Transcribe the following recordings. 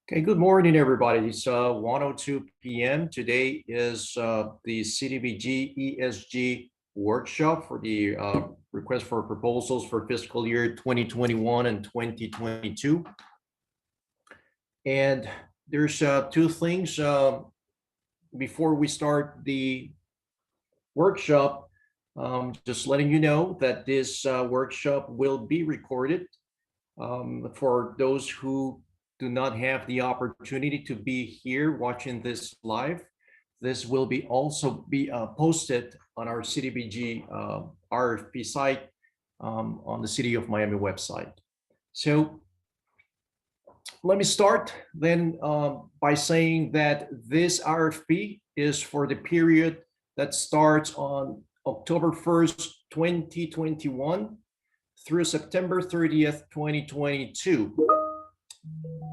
Okay, good morning, everybody. It's 1:02 p.m. Today is the Cdbg ESG workshop for the request for proposals for fiscal year 2021 and 2022. And there's two things before we start the workshop. Just letting you know that this workshop will be recorded for those who do not have the opportunity to be here watching this live. This will be also be posted on our Cdbg RFP site on the City of Miami website. So let me start then by saying that this RFP is for the period that starts on October 1st, 2021 through September 30th, 2022.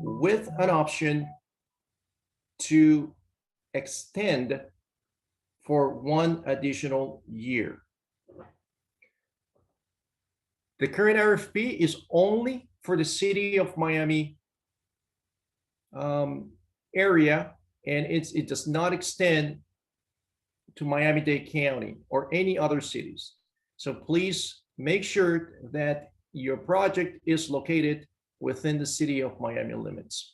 With an option to extend for one additional year. The current RFP is only for the City of Miami area, and it does not extend to Miami-Dade County or any other cities. So please make sure that your project is located within the City of Miami limits.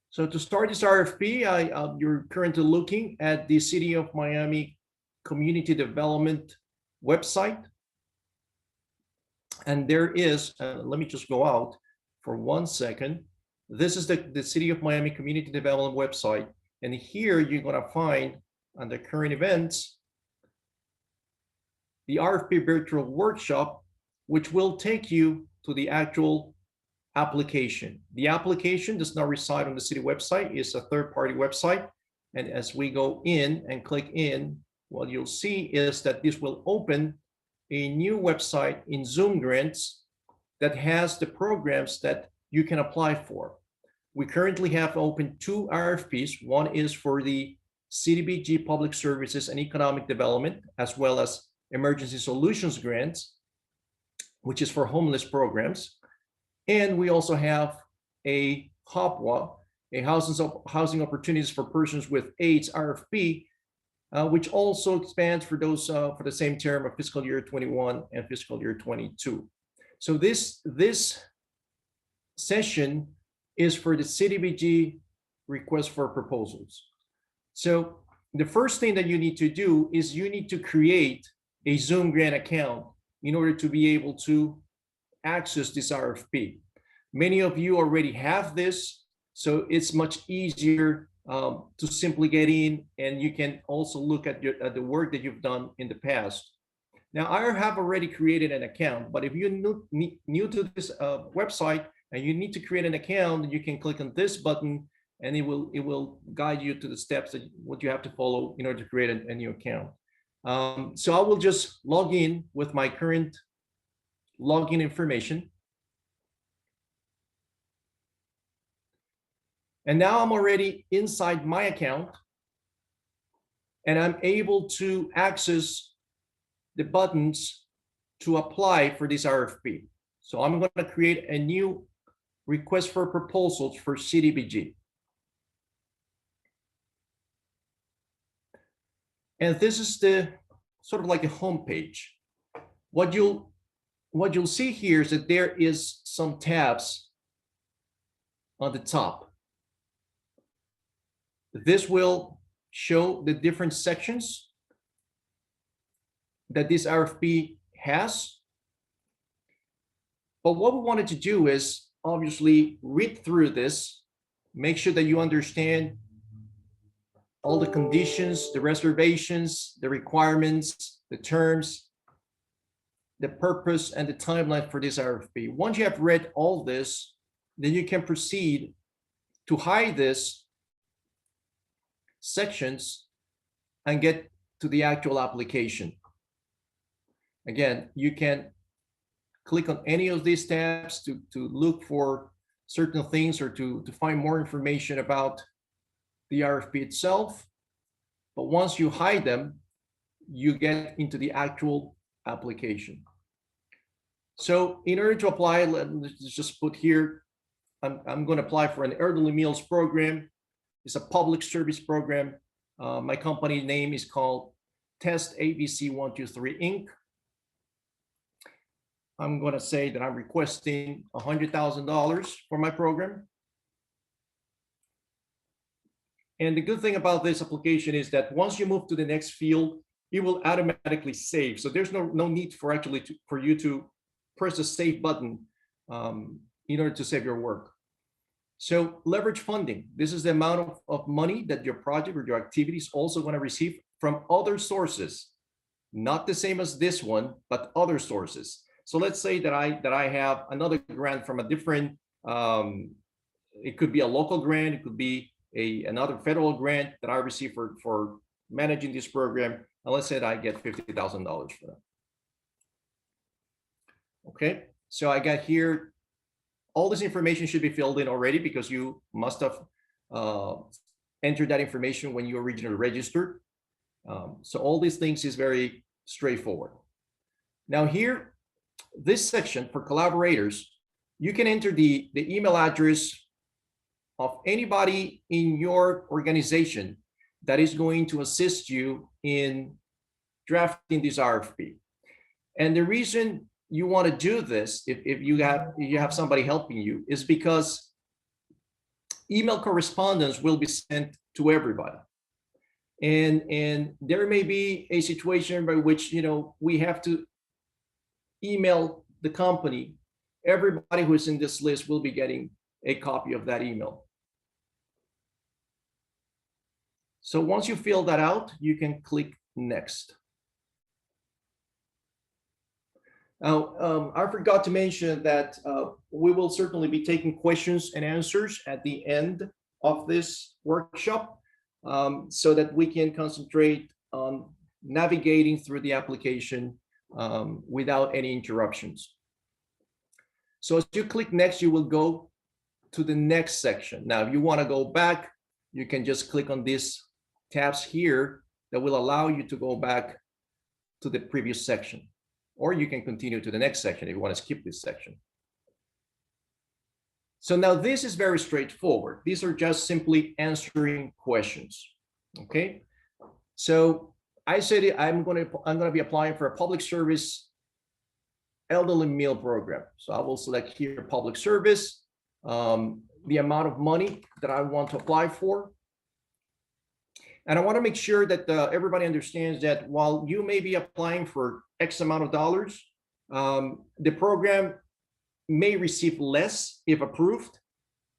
So to start this RFP, you're currently looking at the City of Miami Community Development website. And there is, let me just go out for 1 second. This is the City of Miami Community Development website. And here you're gonna find on the current events, the RFP virtual workshop, which will take you to the actual application. The application does not reside on the city website. It's a third-party website. And as we go in and click in, what you'll see is that this will open a new website in Zoom Grants that has the programs that you can apply for. We currently have open two RFPs. One is for the Cdbg Public Services and Economic Development, as well as Emergency Solutions Grants, which is for homeless programs. And we also have a HOPWA, a Housing Opportunities for Persons with AIDS RFP, which also expands for those for the same term of fiscal year 21 and fiscal year 22. So this session is for the Cdbg request for proposals. So the first thing that you need to do is you need to create a Zoom Grant account in order to be able to access this RFP. Many of you already have this, so it's much easier to simply get in, and you can also look at the work that you've done in the past. Now, I have already created an account, but if you're new to this website and you need to create an account, you can click on this button and it will guide you to the steps that what you have to follow in order to create a new account. So I will just log in with my current login information. And now I'm already inside my account and I'm able to access the buttons to apply for this RFP. So I'm going to create a new request for proposals for Cdbg. And this is the sort of like a home page. What you'll see here is that there is some tabs on the top. This will show the different sections that this RFP has. But what we wanted to do is obviously read through this, make sure that you understand all the conditions, the reservations, the requirements, the terms, the purpose, and the timeline for this RFP. Once you have read all this, then you can proceed to hide this sections and get to the actual application. Again, you can click on any of these tabs to look for certain things or to find more information about the RFP itself. But once you hide them, you get into the actual application. So in order to apply, let's just put here I'm going to apply for an elderly meals program. It's a public service program. My company name is called Test ABC 123 Inc. I'm going to say that I'm requesting $100,000 for my program. And the good thing about this application is that once you move to the next field, it will automatically save. So there's no need for for you to press the save button in order to save your work. So leverage funding. This is the amount of money that your project or your activity is also going to receive from other sources, not the same as this one, but other sources. So let's say that I have another grant from a different, it could be a local grant, it could be another federal grant that I receive for managing this program. And let's say that I get $50,000 for that. Okay, so I got here, all this information should be filled in already because you must have entered that information when you originally registered. So all these things is very straightforward. Now here, this section for collaborators, you can enter the email address of anybody in your organization that is going to assist you in drafting this RFP. And the reason you want to do this, if you have somebody helping you, is because email correspondence will be sent to everybody. And there may be a situation by which, we have to email the company. Everybody who is in this list will be getting a copy of that email. So once you fill that out, you can click next. Now, I forgot to mention that we will certainly be taking questions and answers at the end of this workshop so that we can concentrate on navigating through the application without any interruptions. So as you click next, you will go to the next section. Now, if you want to go back, you can just click on these tabs here that will allow you to go back to the previous section, or you can continue to the next section if you want to skip this section. So now this is very straightforward. These are just simply answering questions. Okay, so I said I'm going to be applying for a public service elderly meal program. So I will select here public service, the amount of money that I want to apply for. And I want to make sure that everybody understands that while you may be applying for X amount of dollars, the program may receive less if approved,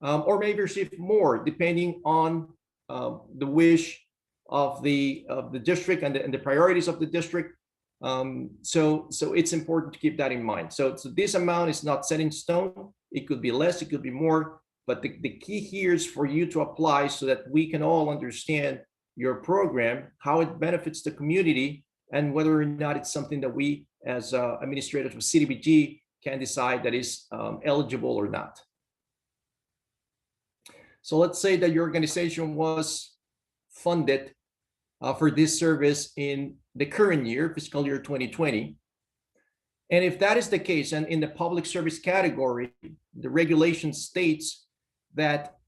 or may receive more depending on the wish of the district and the priorities of the district. So it's important to keep that in mind. So this amount is not set in stone. It could be less, it could be more, but the key here is for you to apply so that we can all understand your program, how it benefits the community, and whether or not it's something that we as administrators of Cdbg can decide that is eligible or not. So let's say that your organization was funded for this service in the current year, fiscal year 2020. And if that is the case, and in the public service category, the regulation states that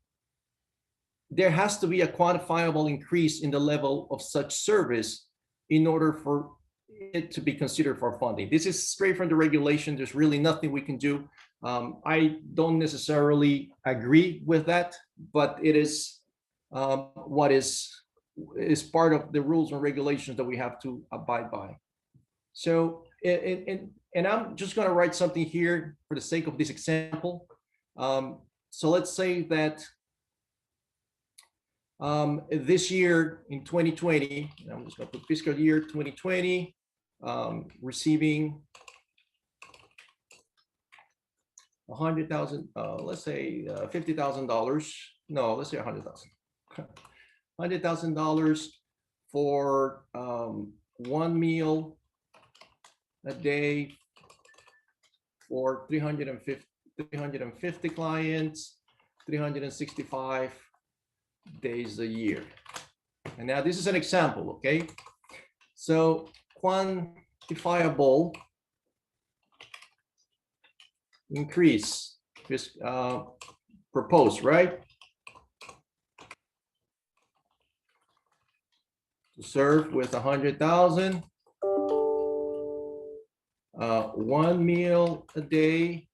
there has to be a quantifiable increase in the level of such service in order for it to be considered for funding. This is straight from the regulation. There's really nothing we can do. I don't necessarily agree with that, but it is what is part of the rules and regulations that we have to abide by. So, and I'm just going to write something here for the sake of this example. So let's say that this year in 2020, I'm just going to put fiscal year 2020, receiving 100,000, let's say $50,000. No, let's say 100,000. $100,000 for one meal a day for 350 clients, 365 days a year. And now this is an example, okay? So quantifiable increase propose, right? To serve with 100,000, 1 meal a day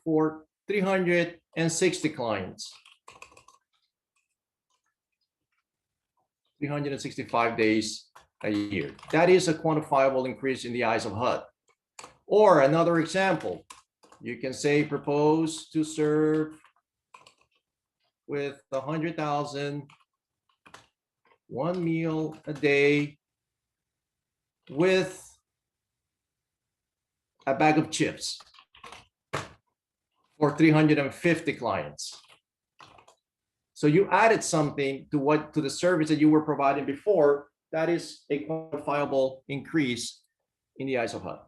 for 360 clients, 365 days a year. That is a quantifiable increase in the eyes of HUD. Or another example, you can say propose to serve with 100,000, 1 meal a day with a bag of chips for 350 clients. So you added something to the service that you were providing before. That is a quantifiable increase in the eyes of HUD.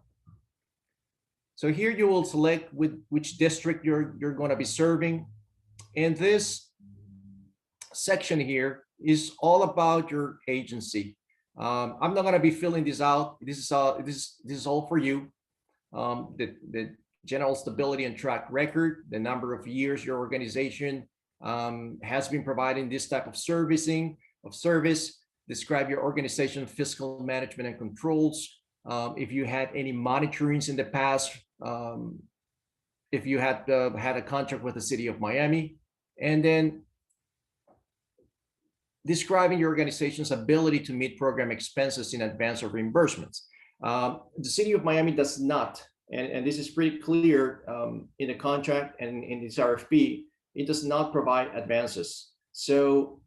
So here you will select which district you're going to be serving. And this section here is all about your agency. I'm not going to be filling this out. This is all for you. The general stability and track record, the number of years your organization has been providing this type of service, describe your organization fiscal management and controls. If you had any monitorings in the past, if you had had a contract with the city of Miami, and then describing your organization's ability to meet program expenses in advance of reimbursements. The city of Miami does not, and this is pretty clear in the contract and in this RFP, it does not provide advances. So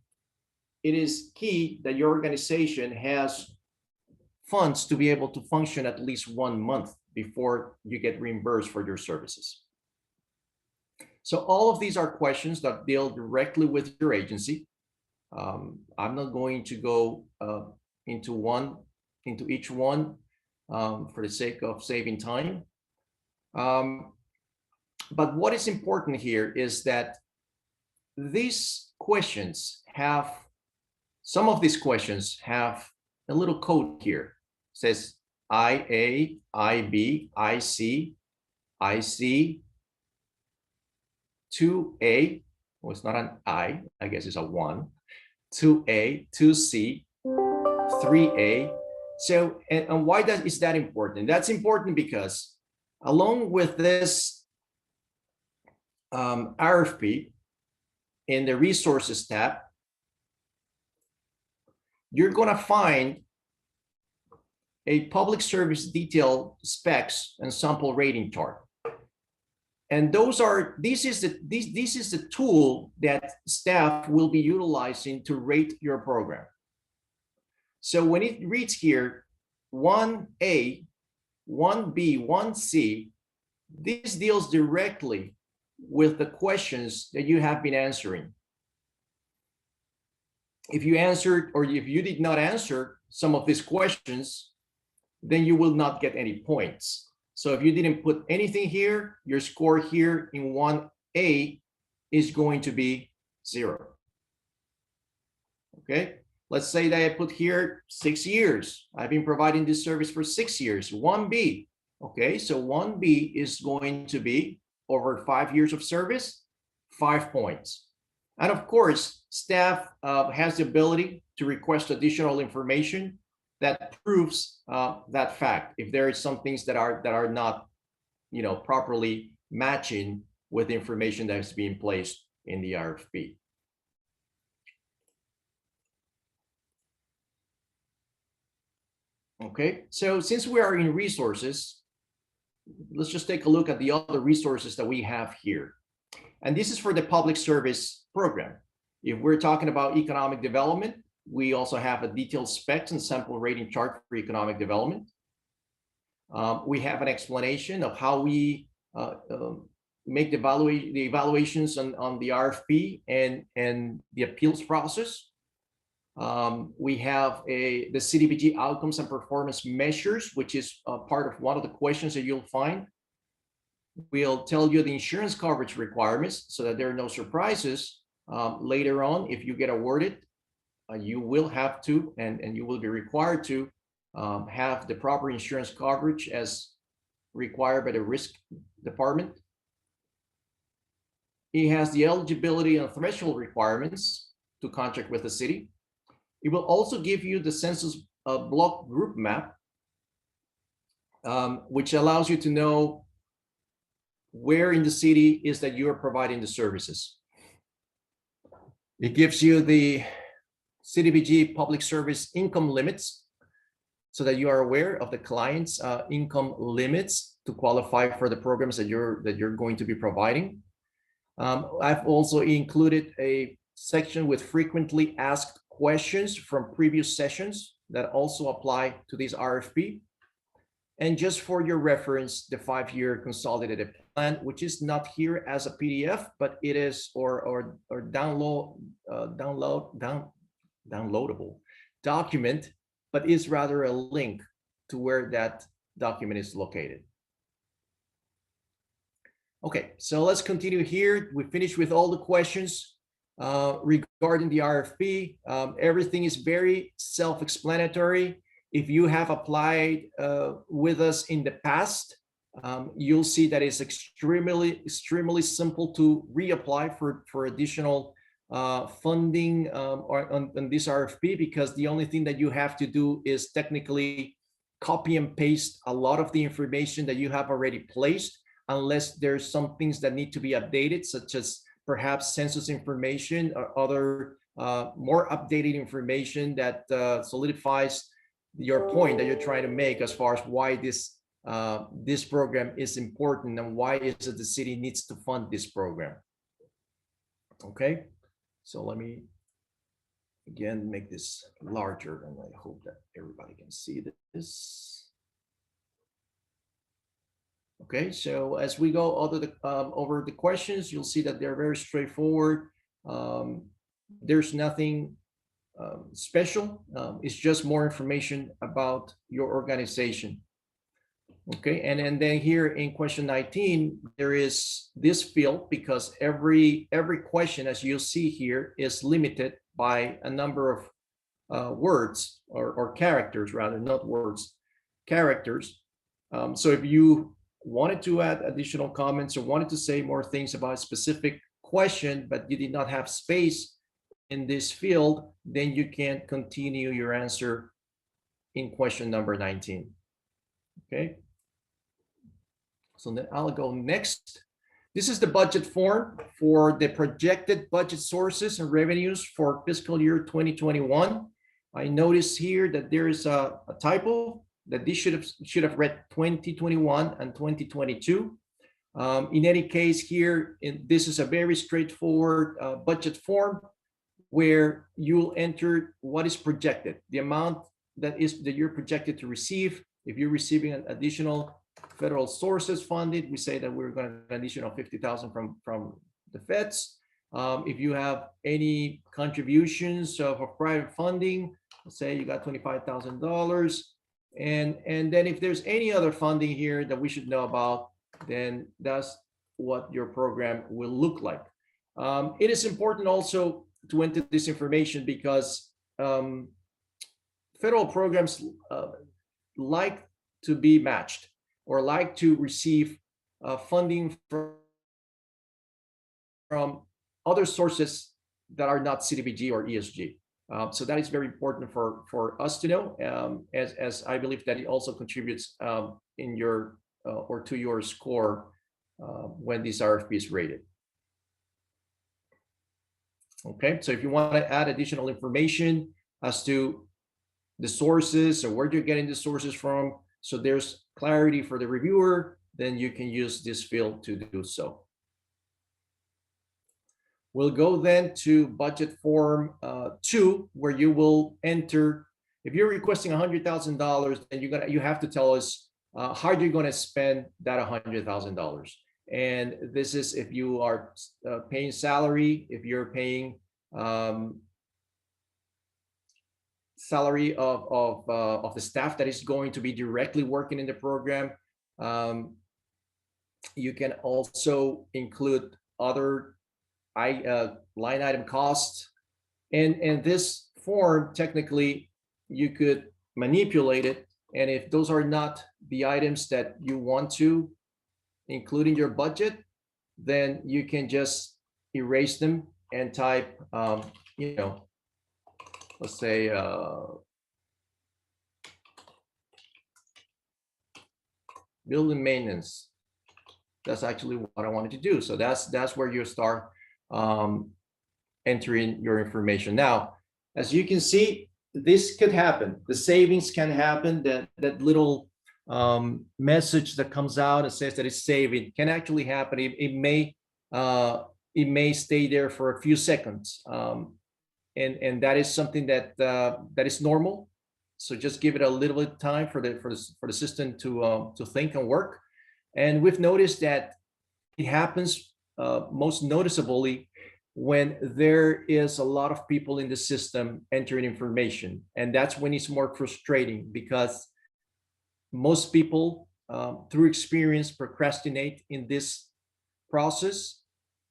it is key that your organization has funds to be able to function at least 1 month before you get reimbursed for your services. So all of these are questions that deal directly with your agency. I'm not going to go into each one for the sake of saving time. But what is important here is that these questions have, some of these questions have a little code here. It says IA, IB, IC, IC, 2A, well, it's not an I guess it's a 1, 2A, 2C, 3A. So, and why is that important? That's important because along with this RFP in the resources tab, you're going to find a public service detail specs and sample rating chart. And this is the tool that staff will be utilizing to rate your program. So when it reads here 1A, 1B, 1C, this deals directly with the questions that you have been answering. If you answered, or if you did not answer some of these questions, then you will not get any points. So if you didn't put anything here, your score here in 1A is going to be 0. Okay, let's say that I put here 6 years. I've been providing this service for 6 years, 1B. Okay, so 1B is going to be over 5 years of service, 5 points. And of course, staff has the ability to request additional information that proves that fact. If there is some things that are not, properly matching with the information that is being placed in the RFP. Okay, so since we are in resources, let's just take a look at the other resources that we have here. And this is for the public service program. If we're talking about economic development, we also have a detailed specs and sample rating chart for economic development. We have an explanation of how we make the evaluations on the RFP and the appeals process. We have the Cdbg outcomes and performance measures, which is part of one of the questions that you'll find. We'll tell you the insurance coverage requirements so that there are no surprises later on. If you get awarded, you will have to, and you will be required to have the proper insurance coverage as required by the risk department. It has the eligibility and threshold requirements to contract with the city. It will also give you the census block group map, which allows you to know where in the city is that you are providing the services. It gives you the Cdbg public service income limits so that you are aware of the client's income limits to qualify for the programs that you're going to be providing. I've also included a section with frequently asked questions from previous sessions that also apply to this RFP. And just for your reference, the 5-year consolidated plan, which is not here as a PDF, but it is or downloadable document, but is rather a link to where that document is located. Okay, so let's continue here. We finished with all the questions regarding the RFP. Everything is very self-explanatory. If you have applied with us in the past, you'll see that it's extremely simple to reapply for additional funding on this RFP, because the only thing that you have to do is technically copy and paste a lot of the information that you have already placed, unless there's some things that need to be updated, such as perhaps census information or other more updated information that solidifies your point that you're trying to make as far as why this program is important and why is it the city needs to fund this program. Okay, so let me again make this larger, and I hope that everybody can see this. Okay, so as we go over the questions, you'll see that they're very straightforward. There's nothing special. It's just more information about your organization. Okay, and then here in question 19, there is this field, because every question, as you'll see here, is limited by a number of words or characters, rather, not words, characters. So if you wanted to add additional comments or wanted to say more things about a specific question, but you did not have space in this field, then you can continue your answer in question number 19. Okay, so then I'll go next. This is the budget form for the projected budget sources and revenues for fiscal year 2021. I notice here that there is a typo, that this should have read 2021 and 2022. In any case, here, this is a very straightforward budget form where you'll enter what is projected, the amount that you're projected to receive. If you're receiving an additional federal sources funded, we say that we're going to get an additional 50,000 from the feds. If you have any contributions of private funding, let's say you got $25,000. And then if there's any other funding here that we should know about, then that's what your program will look like. It is important also to enter this information because federal programs like to be matched or like to receive funding from other sources that are not Cdbg or ESG. So that is very important for us to know, as I believe that it also contributes in your or to your score when this RFP is rated. Okay, so if you want to add additional information as to the sources or where you're getting the sources from, so there's clarity for the reviewer, then you can use this field to do so. We'll go then to budget form 2, where you will enter, if you're requesting $100,000, then you have to tell us how you're going to spend that $100,000. And this is if you are paying salary, if you're paying salary of the staff that is going to be directly working in the program. You can also include other line item costs, and this form technically you could manipulate it, and if those are not the items that you want to include in your budget, then you can just erase them and type, let's say, building maintenance. That's actually what I wanted to do. So that's where you start entering your information. Now, as you can see, this could happen. The savings can happen. That little message that comes out and says that it's saving can actually happen. It may stay there for a few seconds, and that is something that is normal. So just give it a little bit of time for the system to think and work. And we've noticed that it happens most noticeably when there is a lot of people in the system entering information. And that's when it's more frustrating, because most people, through experience, procrastinate in this process,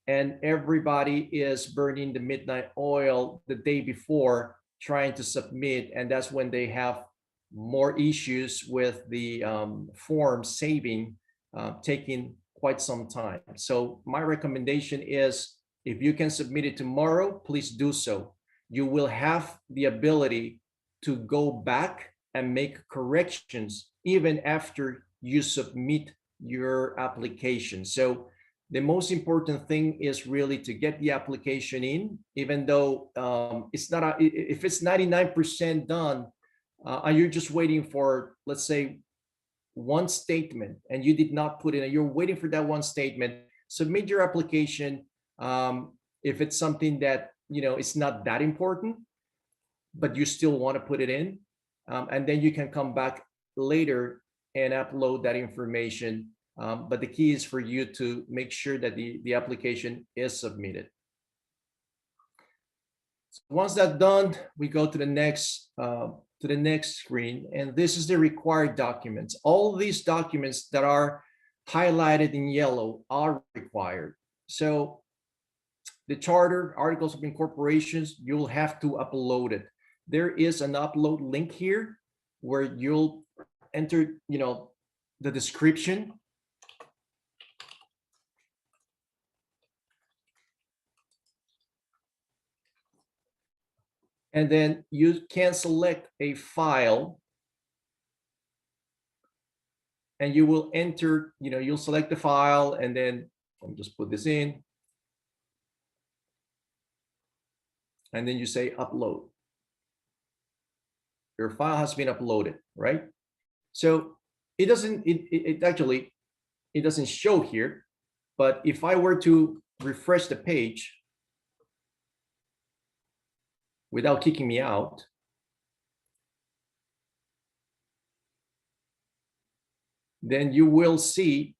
and everybody is burning the midnight oil the day before trying to submit. And that's when they have more issues with the form saving, taking quite some time. So my recommendation is, if you can submit it tomorrow, please do so. You will have the ability to go back and make corrections even after you submit your application. So the most important thing is really to get the application in, even though it's not, if it's 99% done, and you're just waiting for, let's say, one statement, and you did not put in, you're waiting for that one statement, submit your application. If it's something that, it's not that important, but you still want to put it in, and then you can come back later and upload that information. But the key is for you to make sure that the application is submitted. So once that's done, we go to the next screen, and this is the required documents. All of these documents that are highlighted in yellow are required. So the charter, articles of incorporations, you'll have to upload it. There is an upload link here where you'll enter, the description. And then you can select a file, and you will enter, you'll select the file, and then let me just put this in. And then you say upload. Your file has been uploaded, right? So it doesn't, it actually doesn't show here, but if I were to refresh the page without kicking me out, then you will see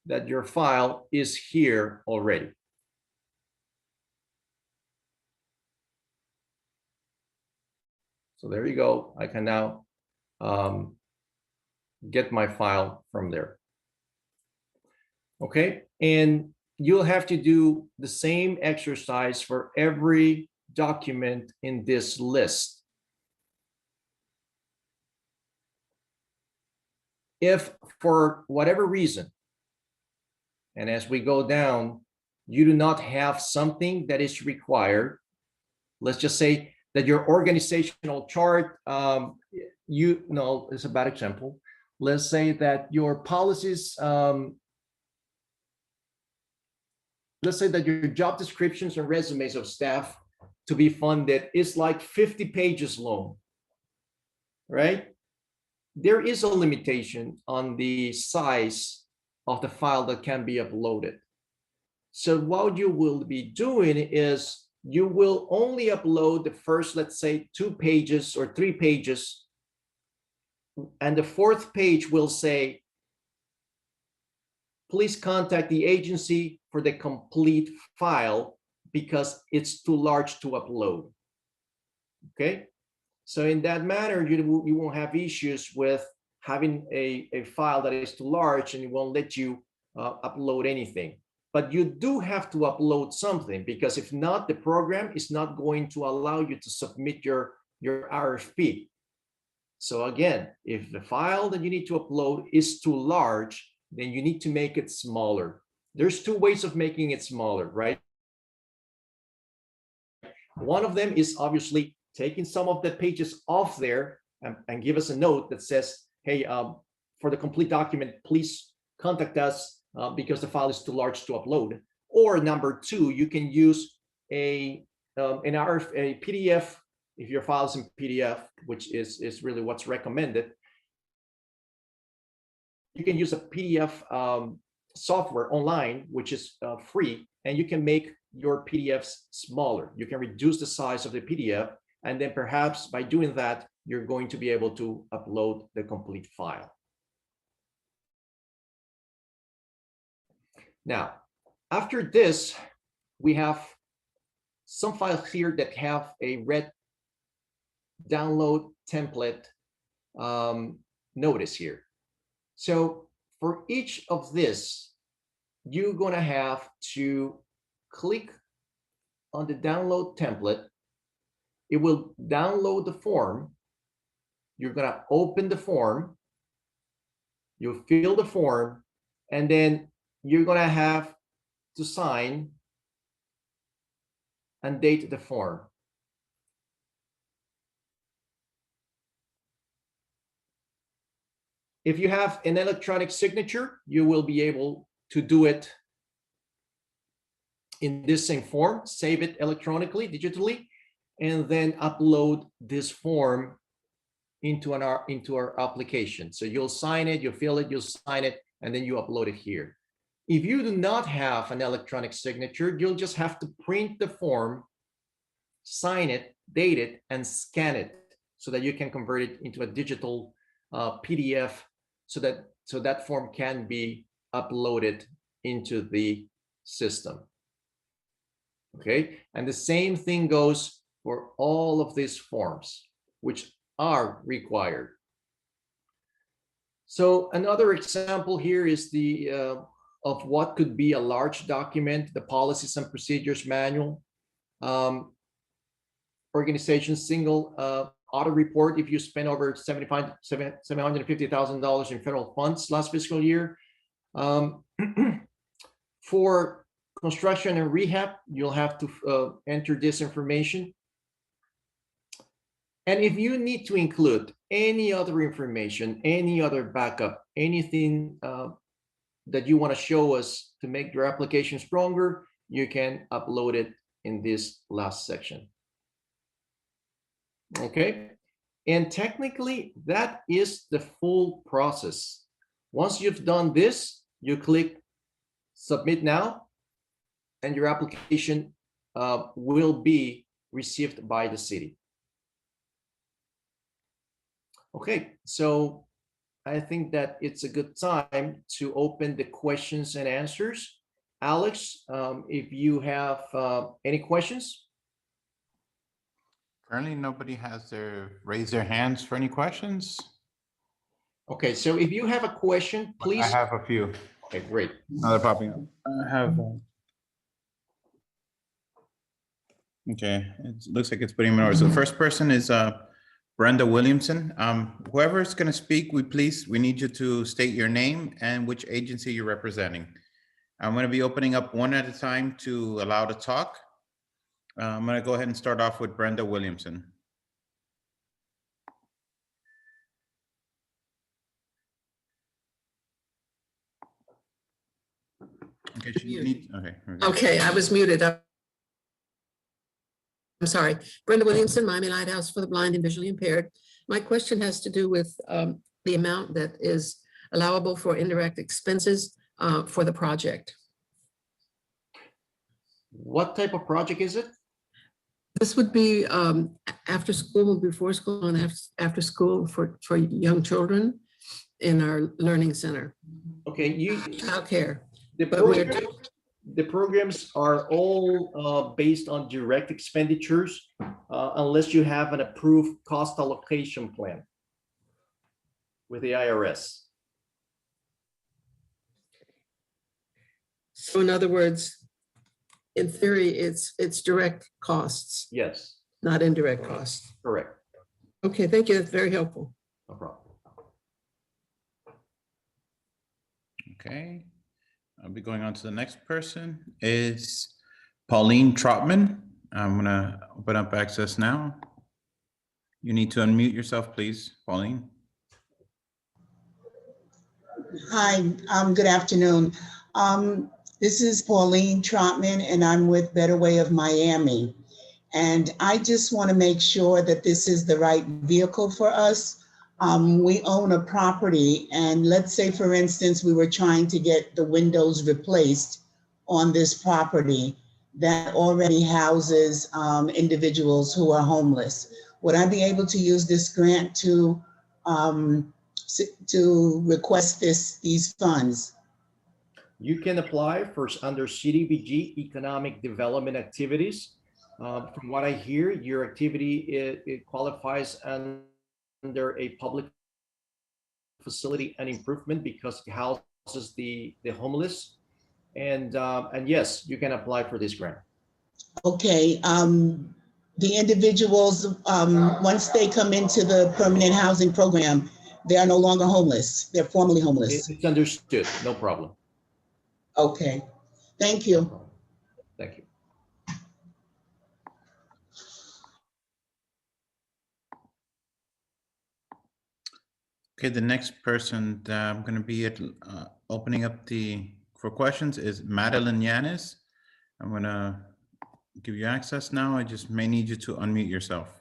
that your file is here already. So there you go. I can now get my file from there. Okay, and you'll have to do the same exercise for every document in this list. If for whatever reason, and as we go down, you do not have something that is required, let's just say that your organizational chart, it's a bad example. Let's say that your policies, let's say that your job descriptions and resumes of staff to be funded is like 50 pages long, right? There is a limitation on the size of the file that can be uploaded. So what you will be doing is you will only upload the first, let's say, 2 pages or 3 pages, and the 4th page will say, please contact the agency for the complete file because it's too large to upload. Okay, so in that manner, you won't have issues with having a file that is too large and it won't let you upload anything. But you do have to upload something, because if not, the program is not going to allow you to submit your RFP. So again, if the file that you need to upload is too large, then you need to make it smaller. There's two ways of making it smaller, right? One of them is obviously taking some of the pages off there and give us a note that says, hey, for the complete document, please contact us because the file is too large to upload. Or number two, you can use a PDF, if your file is in PDF, which is really what's recommended. You can use a PDF software online, which is free, and you can make your PDFs smaller. You can reduce the size of the PDF, and then perhaps by doing that, you're going to be able to upload the complete file. Now, after this, we have some files here that have a red download template notice here. So for each of this, you're going to have to click on the download template. It will download the form. You're going to open the form. You'll fill the form, and then you're going to have to sign and date the form. If you have an electronic signature, you will be able to do it in this same form, save it electronically, digitally, and then upload this form into our application. So you'll sign it, you'll fill it, you'll sign it, and then you upload it here. If you do not have an electronic signature, you'll just have to print the form, sign it, date it, and scan it so that you can convert it into a digital PDF so that form can be uploaded into the system. Okay, and the same thing goes for all of these forms, which are required. So another example here is the of what could be a large document, the policies and procedures manual, organization single audit report if you spend over $750,000 in federal funds last fiscal year. For construction and rehab, you'll have to enter this information. And if you need to include any other information, any other backup, anything that you want to show us to make your application stronger, you can upload it in this last section. Okay, and technically that is the full process. Once you've done this, you click submit now, and your application will be received by the city. Okay, so I think that it's a good time to open the questions and answers. Alex, if you have any questions. Currently, nobody has raised their hands for any questions. Okay, so if you have a question, please. I have a few. Okay, great. Now they're popping up. I have. Okay, it looks like it's putting them in order. So the first person is Brenda Williamson. Whoever is going to speak, we need you to state your name and which agency you're representing. I'm going to be opening up one at a time to allow to talk. I'm going to go ahead and start off with Brenda Williamson. Okay, okay, I was muted. I'm sorry. Brenda Williamson, Miami Lighthouse for the Blind and Visually Impaired. My question has to do with the amount that is allowable for indirect expenses for the project. What type of project is it? This would be after school, before school, and after school for young children in our learning center. Okay, childcare. The programs are all based on direct expenditures unless you have an approved cost allocation plan with the IRS. So in other words, in theory, it's direct costs. Yes. Not indirect costs. Correct. Okay, thank you. That's very helpful. No problem. Okay. I'll be going on to the next person is Pauline Trotman. I'm gonna open up access now. You need to unmute yourself, please, Pauline. Hi, good afternoon. This is Pauline Trotman, and I'm with Better Way of Miami. And I just want to make sure that this is the right vehicle for us. We own a property, and let's say, for instance, we were trying to get the windows replaced on this property that already houses individuals who are homeless. Would I be able to use this grant to request these funds? You can apply for under Cdbg Economic Development Activities. From what I hear, your activity it qualifies under a public facility and improvement because it houses the homeless, and yes, you can apply for this grant. Okay. The individuals, once they come into the permanent housing program, they are no longer homeless. They're formerly homeless. It's understood. No problem. Okay. Thank you. Thank you. Okay, the next person that I'm going to be opening up for questions is Madeline Yanis. I'm going to give you access now. I just may need you to unmute yourself.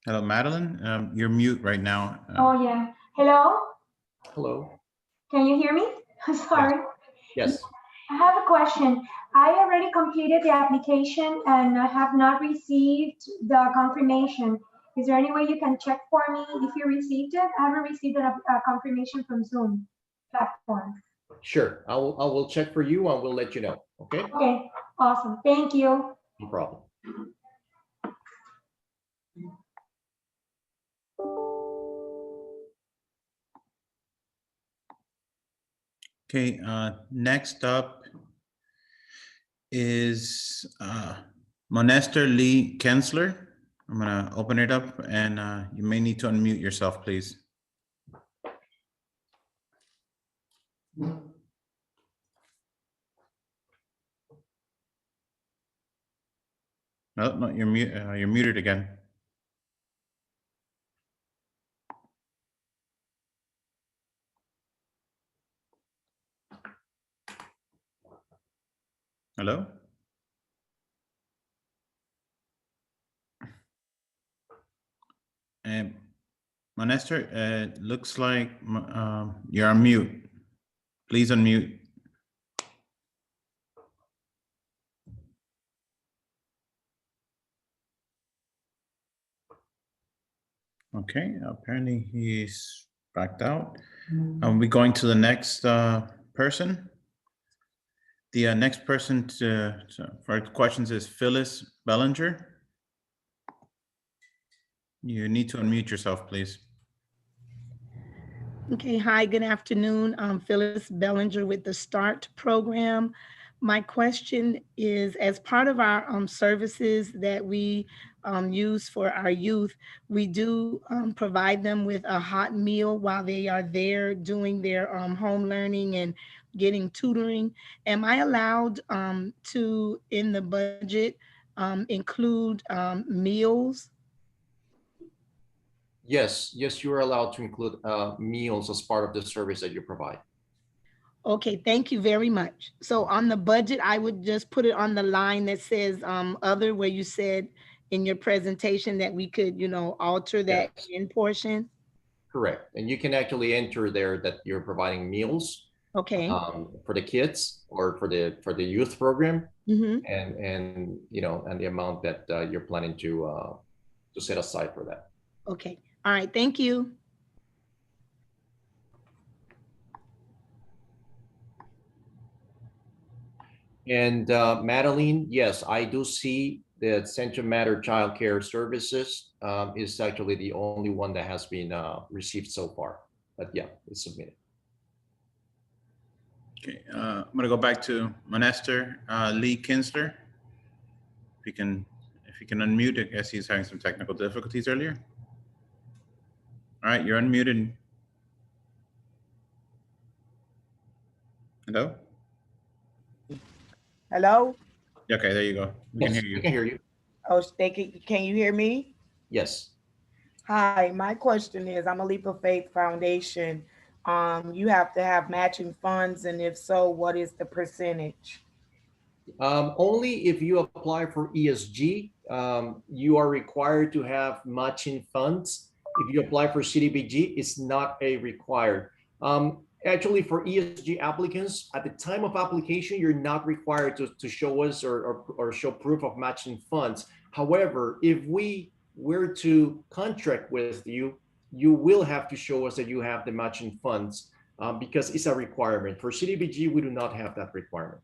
Hello, Madeline. You're mute right now. Oh, yeah. Hello? Hello. Can you hear me? I'm sorry. Yes. I have a question. I already completed the application and I have not received the confirmation. Is there any way you can check for me if you received it? I haven't received a confirmation from Zoom platform. Sure. I will check for you and we'll let you know. Okay. Okay. Awesome. Thank you. No problem. Okay, next up is Monester Lee Kensler. I'm gonna open it up and you may need to unmute yourself, please. No, you're muted again. Hello? Monester, looks like you're on mute. Please unmute. Okay, apparently he's backed out. I'll be going to the next person. The next person for questions is Phyllis Bellinger. You need to unmute yourself, please. Okay, hi, good afternoon. I'm Phyllis Bellinger with the START program. My question is, as part of our services that we use for our youth, we do provide them with a hot meal while they are there doing their home learning and getting tutoring. Am I allowed to, in the budget, include meals? Yes, you are allowed to include meals as part of the service that you provide. Okay, thank you very much. So on the budget, I would just put it on the line that says other, where you said in your presentation that we could, alter that in portion. Correct. And you can actually enter there that you're providing meals Okay. For the kids or for the youth program, Mm-hmm. and the amount that you're planning to set aside for that. Okay. All right. Thank you. And Madeline, yes, I do see that Central Matter Child Care Services is actually the only one that has been received so far. But yeah, it's submitted. Okay, I'm gonna go back to Monester Lee Kinsler. If you can unmute, I guess he's having some technical difficulties earlier. All right, you're unmuted. Hello? Hello? Okay, there you go. We can Yes, hear we you. can hear you. Oh, can you hear me? Yes. Hi, my question is, I'm a Leap of Faith Foundation. You have to have matching funds, and if so, what is the percentage? Only if you apply for ESG, you are required to have matching funds. If you apply for Cdbg, it's not a required. Actually, for ESG applicants, at the time of application, you're not required to show us or show proof of matching funds. However, if we were to contract with you, you will have to show us that you have the matching funds because it's a requirement. For Cdbg, we do not have that requirement.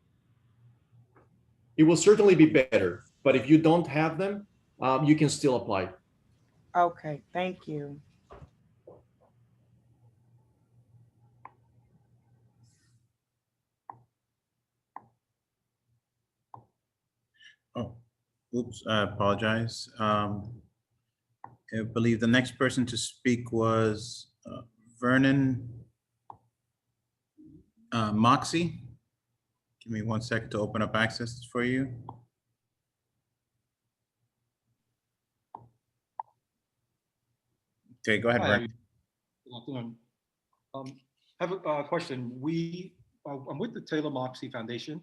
It will certainly be better, but if you don't have them, you can still apply. Okay, thank you. Oh, oops, I apologize. I believe the next person to speak was Vernon Moxie. Give me 1 second to open up access for you. Okay, go ahead, Hi, Vernon. good afternoon. I have a question. I'm with the Taylor Moxie Foundation.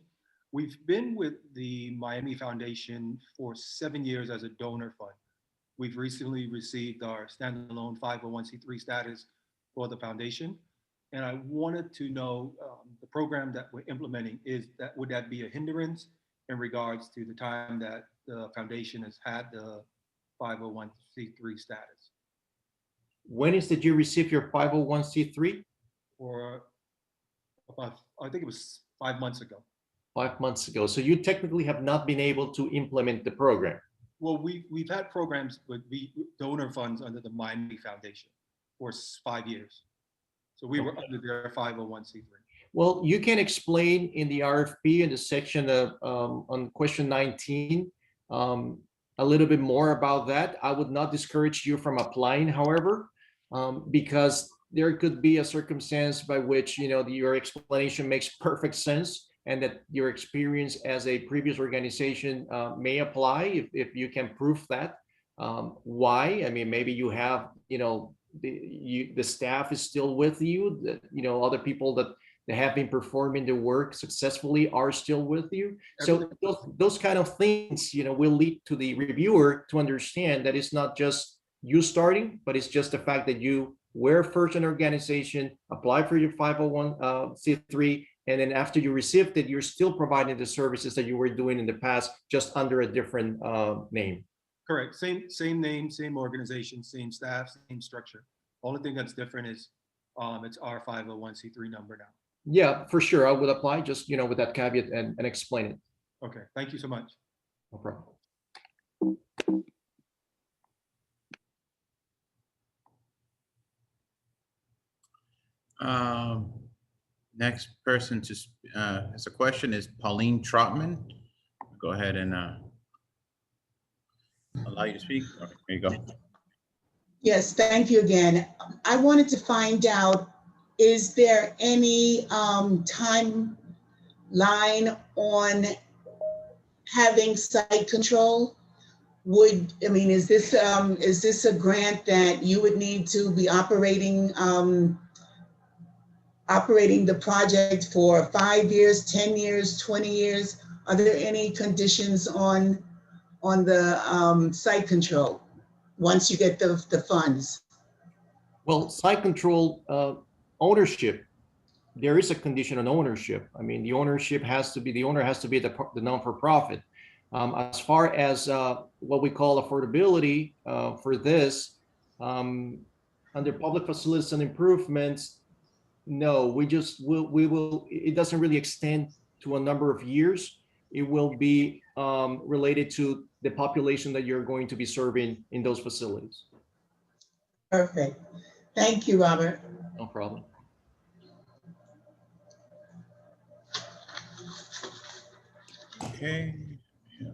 We've been with the Miami Foundation for 7 years as a donor fund. We've recently received our standalone 501c3 status for the foundation. And I wanted to know the program that we're implementing, would that be a hindrance in regards to the time that the foundation has had the 501c3 status? When is did you receive your 501c3? Or about, I think it was 5 months ago. 5 months ago. So you technically have not been able to implement the program. Well, we've had programs with donor funds under the Miami Foundation for 5 years. So we were under their 501c3. Well, you can explain in the RFP in the section of, on question 19 a little bit more about that. I would not discourage you from applying, however, because there could be a circumstance by which your explanation makes perfect sense, and that your experience as a previous organization may apply if you can prove that. Why? I mean, maybe you have the staff is still with you, other people that have been performing the work successfully are still with you. So those kind of things will lead to the reviewer to understand that it's not just you starting, but it's just the fact that you were first an organization, apply for your 501c3, and then after you received it, you're still providing the services that you were doing in the past, just under a different name. Correct. Same name, same organization, same staff, same structure. Only thing that's different is it's our 501c3 number now. Yeah, for sure. I would apply just, with that caveat and explain it. Okay, thank you so much. No problem. Next person to has a question is Pauline Trotman. Go ahead and allow you to speak. Okay, here you go. Yes, thank you again. I wanted to find out, is there any timeline on having site control? Is this a grant that you would need to be operating the project for 5 years, 10 years, 20 years? Are there any conditions on the site control once you get the funds? Well, site control ownership, there is a condition on ownership. I mean, the owner has to be the non-for-profit. As far as what we call affordability for this, under public facilities and improvements, no, we will, it doesn't really extend to a number of years. It will be related to the population that you're going to be serving in those facilities. Perfect. Thank you, Robert. No problem. Okay. Yeah.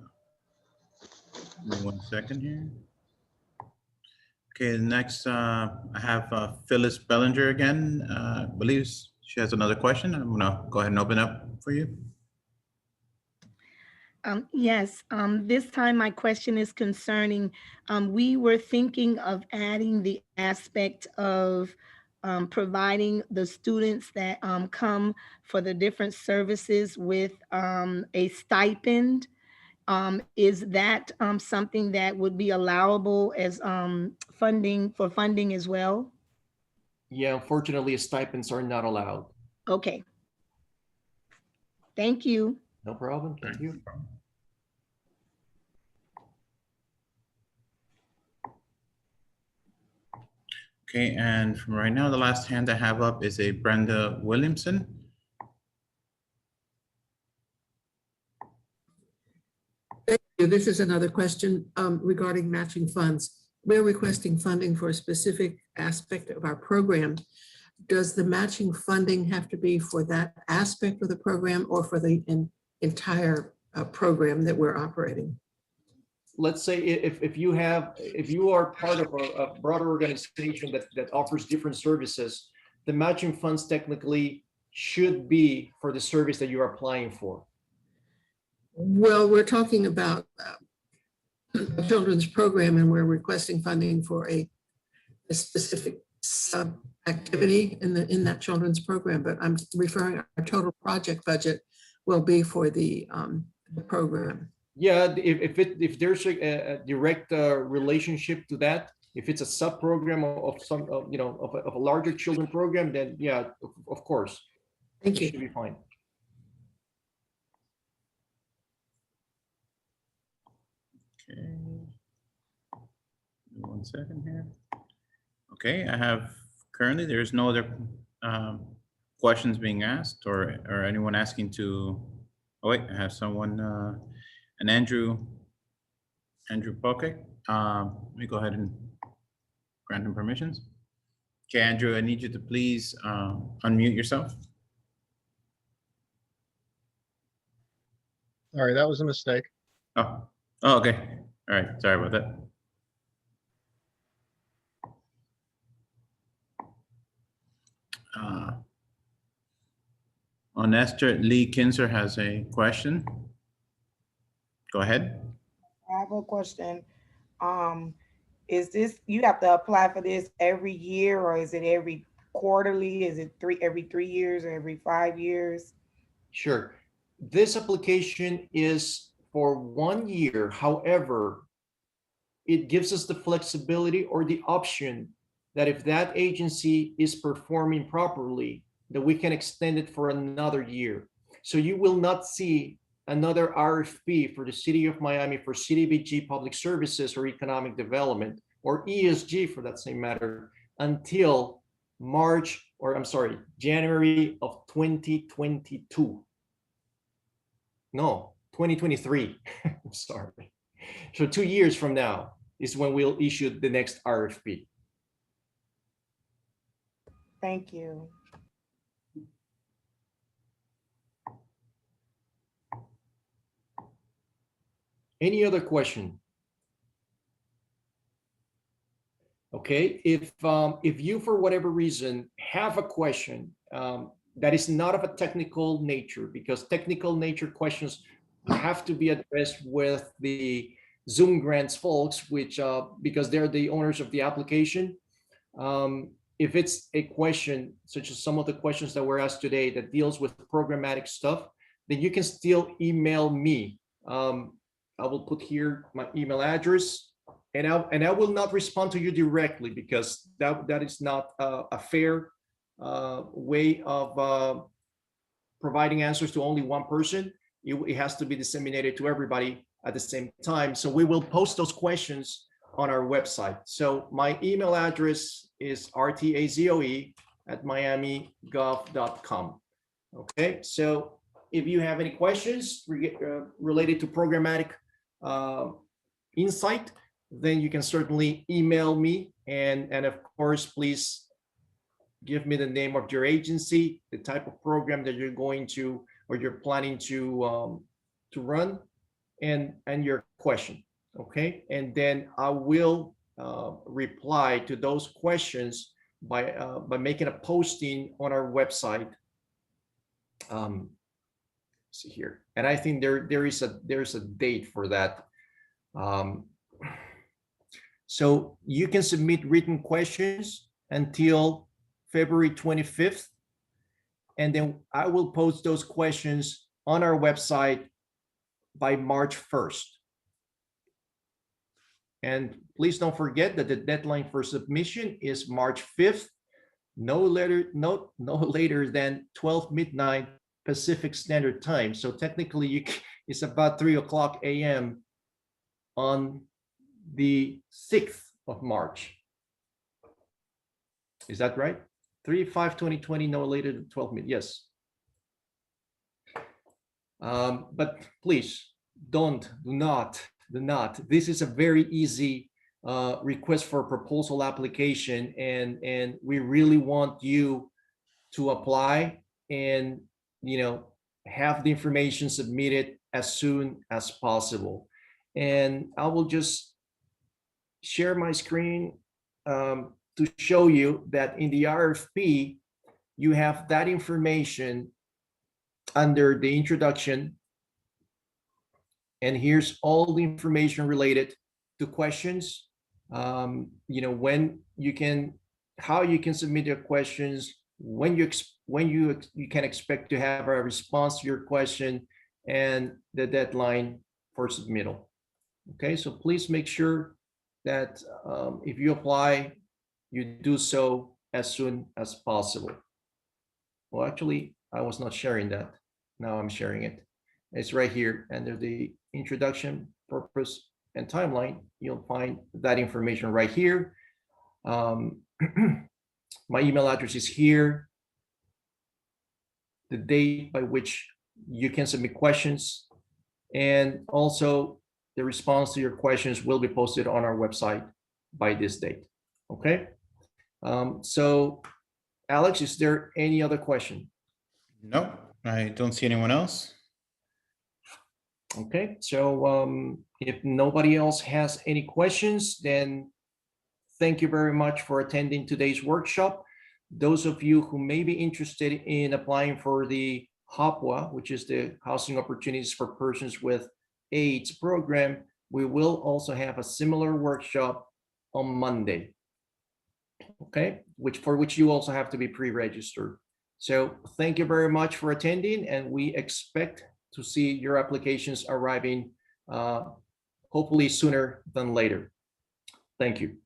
Give me 1 second here. Okay, next I have Phyllis Bellinger again. I believe she has another question. I'm gonna go ahead and open up for you. Yes, this time my question is concerning, we were thinking of adding the aspect of providing the students that come for the different services with a stipend. Is that something that would be allowable as funding as well? Yeah, unfortunately, stipends are not allowed. Okay. Thank you. No problem. Thank you. Okay, and from right now, the last hand I have up is a Brenda Williamson. Thank you. This is another question regarding matching funds. We're requesting funding for a specific aspect of our program. Does the matching funding have to be for that aspect of the program or for the entire program that we're operating? Let's say if you are part of a broader organization that offers different services, the matching funds technically should be for the service that you're applying for. Well, we're talking about a children's program and we're requesting funding for a specific sub activity in that children's program, but I'm referring our total project budget will be for the program. Yeah, if there's a direct relationship to that, if it's a sub program of some of a larger children program, then yeah, of course. Thank it you. should be fine. Okay. 1 second here. Okay, I have currently there's no other questions being asked or anyone asking to. Oh wait, I have someone, an Andrew Pocket. Let me go ahead and grant him permissions. Okay, Andrew, I need you to please unmute yourself. Sorry, that was a mistake. Oh, okay. All right, sorry about that. Esther Lee Kinzer has a question. Go ahead. I have a question. Is this, you have to apply for this every year or is it every quarterly? Is it every 3 years or every 5 years? Sure. This application is for 1 year. However, it gives us the flexibility or the option that if that agency is performing properly, that we can extend it for another year. So you will not see another RFP for the City of Miami for Cdbg Public Services or Economic Development or ESG for that same matter until January of 2022. No, 2023. I'm sorry. So 2 years from now is when we'll issue the next RFP. Thank you. Any other question? Okay, if you for whatever reason have a question that is not of a technical nature, because technical nature questions have to be addressed with the Zoom grants folks, which because they're the owners of the application. If it's a question such as some of the questions that were asked today that deals with programmatic stuff, then you can still email me. I will put here my email address, and I will not respond to you directly because that is not a fair way of providing answers to only one person. It has to be disseminated to everybody at the same time. So we will post those questions on our website. So my email address is rtazoe@miamigov.com. Okay, so if you have any questions related to programmatic insight, then you can certainly email me. And of course, please give me the name of your agency, the type of program that you're going to or you're planning to to run and your question, okay? And then I will reply to those questions by making a posting on our website. See here, and I think there's a date for that. So you can submit written questions until February 25th, and then I will post those questions on our website by March 1st. And please don't forget that the deadline for submission is March 5th, no later than 12 midnight Pacific Standard Time. So technically it's about 3:00 a.m. on the 6th of March. Is that right? 3/5/2020, no later than 12 midnight. Yes. But please do not. This is a very easy request for proposal application, and we really want you to apply and have the information submitted as soon as possible. And I will just share my screen to show you that in the RFP you have that information under the introduction, and here's all the information related to questions, when you can, how you can submit your questions, when you can expect to have a response to your question, and the deadline for submittal. Okay, so please make sure that if you apply, you do so as soon as possible. Well, actually, I was not sharing that. Now I'm sharing it. It's right here under the introduction, purpose, and timeline. You'll find that information right here. My email address is here. The date by which you can submit questions, and also the response to your questions will be posted on our website by this date. Okay. So Alex, is there any other question? No, I don't see anyone else. Okay, so if nobody else has any questions, then thank you very much for attending today's workshop. Those of you who may be interested in applying for the HOPWA, which is the Housing Opportunities for Persons with AIDS program, we will also have a similar workshop on Monday. Okay, for which you also have to be pre-registered. So thank you very much for attending, and we expect to see your applications arriving hopefully sooner than later. Thank you.